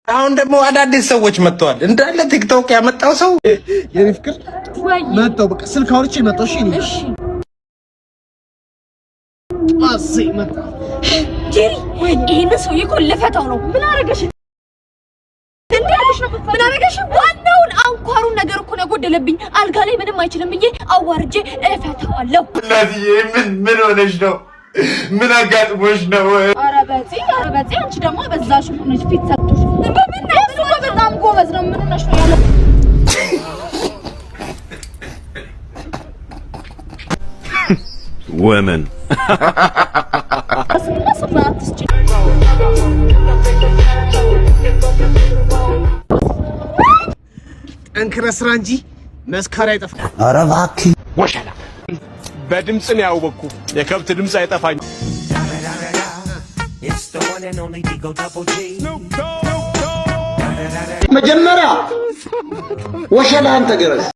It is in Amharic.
አሁን ደግሞ አዳዲስ ሰዎች መጥተዋል። እንዳለ ቲክቶክ ያመጣው ሰው የኔ ፍቅር መጣው። በቃ ስልክ አውርቼ መጣው። እሺ አሰይ መጣ ጄሪ። ይሄን ሰው ይቆልፈታው ነው። ምን አረገሽ? ምን አረገሽ? ዋናውን አንኳሩን ነገር እኮ ነው ጎደለብኝ። አልጋ ላይ ምንም አይችልም ብዬ አዋርጄ እፈታዋለሁ። እናትዬ ምን ሆነሽ ነው? ምን አጋጥሞሽ ነው? ኧረ በዚህ አንቺ ደግሞ በዛሽ ሆነሽ ፊት ሰጥቶሽ በጣም ጎበዝ ነው። ምን ሆነሽ ነው ያለው? women ጠንክረህ ስራ እንጂ መስከራ አይጠፋም። ኧረ እባክህ ወሸላ በድምጽ ነው ያወቅኩ። የከብት ድምጽ አይጠፋኝ። መጀመሪያ ወሸላህን ተገረዝ።